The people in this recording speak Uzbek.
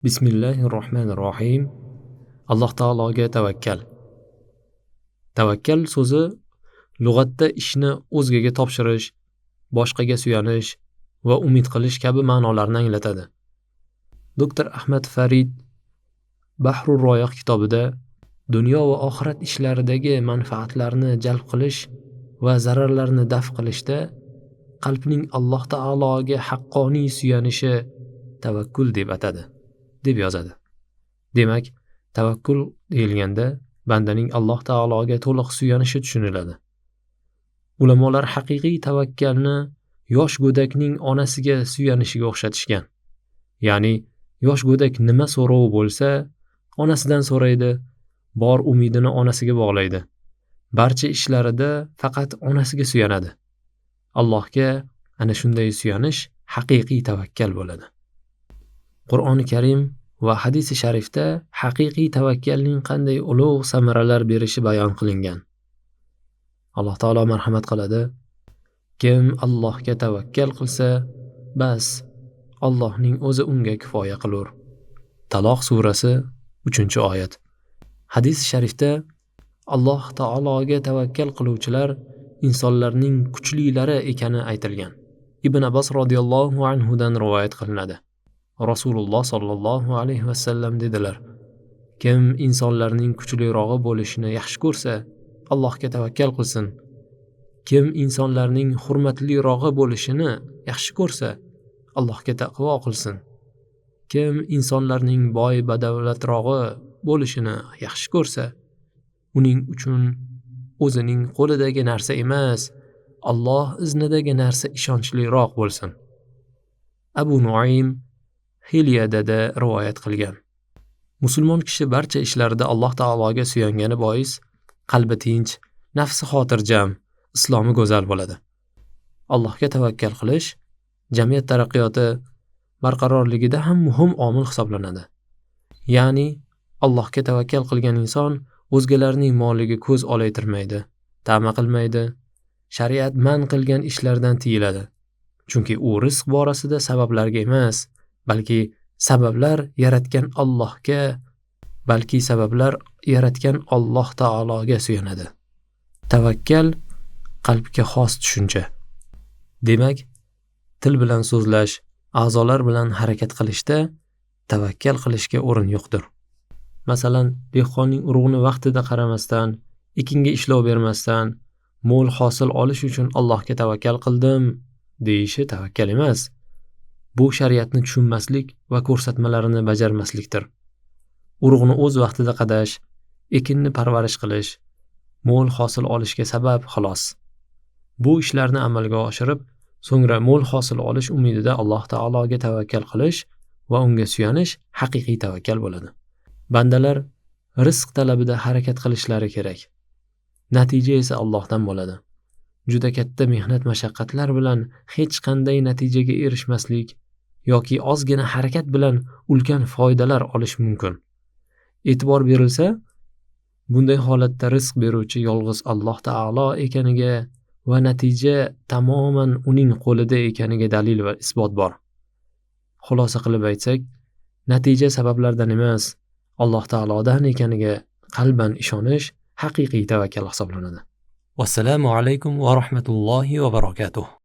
Bismillahirrohmanirrohim. Alloh taologa tavakkal. Tavakkal so'zi lug'atda ishni o'zgaga topshirish, boshqaga suyanish va umid qilish kabi ma'nolarni anglatadi. Dr. Ahmad Farid Bahrur Royah kitobida dunyo va oxirat ishlaridagi manfaatlarni jalb qilish va zararlarni daf qilishda qalbning Alloh taologa haqqoniy suyanishi tavakkul deb atadi, deb yozadi. Demak, tavakkul deyilganda bandaning Alloh taologa to'liq suyanishi tushuniladi. Ulamolar haqiqiy tavakkalni yosh go'dakning onasiga suyanishiga o'xshatishgan. Ya'ni yosh go'dak nima so'rov bo'lsa, onasidan so'raydi, bor umidini onasiga bog'laydi. Barcha ishlarida faqat onasiga suyanadi. Allohga ana shunday suyanish haqiqiy tavakkal bo'ladi. Qur'oni Karim va hadisi sharifda haqiqiy tavakkalning qanday ulug' samaralar berishi bayon qilingan. Alloh taolo marhamat qiladi: kim Allohga tavakkal qilsa, bas Allohning o'zi unga kifoya qilur. Taloq surasi 3-oyat. Hadis sharifda Alloh taologa tavakkal qiluvchilar insonlarning kuchlilari ekani aytilgan. Ibn Abbos radhiyallohu anhu dan rivoyat qilinadi. Rasululloh sallallohu alayhi va sallam dedilar: kim insonlarning kuchlirog'i bo'lishini yaxshi ko'rsa, Allohga tavakkal qilsin. Kim insonlarning hurmatlirog'i bo'lishini yaxshi ko'rsa, Allohga taqvo qilsin. Kim insonlarning boy badavlatrog'i bo'lishini yaxshi ko'rsa, uning uchun o'zining qo'lidagi narsa emas, Alloh iznidagi narsa ishonchliroq bo'lsin. Abu Nuaym Hilyada rivoyat qilgan. Musulmon kishi barcha ishlarida Alloh taologa suyangani bois qalbi tinch, nafsi xotirjam, islomi go'zal bo'ladi. Allohga tavakkal qilish jamiyat taraqqiyoti barqarorligida ham muhim omil hisoblanadi. Ya'ni Allohga tavakkal qilgan inson o'zgalarning moliga ko'z olaytirmaydi, ta'ma qilmaydi, shariat man qilgan ishlardan tiyiladi. Chunki u rizq borasida sabablarga emas, balki sabablar yaratgan Alloh taologa suyanadi. Tavakkal qalbga xos tushuncha. Demak, til bilan so'zlash, a'zolar bilan harakat qilishda tavakkal qilishga o'rin yo'qdir. Masalan, dehqonning urug'ini vaqtida qaramasdan, ekinga ishlov bermasdan, mo'l hosil olish uchun Allohga tavakkal qildim deyishi tavakkal emas. Bu shariatni tushunmaslik va ko'rsatmalarini bajarmaslikdir. Urug'ni o'z vaqtida qadash, ekinni parvarish qilish, mo'l hosil olishga sabab xolos. Bu ishlarni amalga oshirib, so'ngra mo'l hosil olish umidida Alloh taologa tavakkal qilish va unga suyanish haqiqiy tavakkal bo'ladi. Bandalar rizq talabida harakat qilishlari kerak. Natija esa Allohdan bo'ladi. Juda katta mehnat mashaqqatlar bilan hech qanday natijaga erishmaslik yoki ozgina harakat bilan ulkan foydalar olish mumkin. E'tibor berilsa, bunday holatda rizq beruvchi yolg'iz Alloh taolo ekaniga va natija tamoman uning qo'lida ekaniga dalil va isbot bor. Xulosa qilib aytsak, natija sabablardan emas, Alloh taolodan ekaniga qalban ishonish haqiqiy tavakkal hisoblanadi. Vassalamu alaykum va rahmatullohi va barakatuh.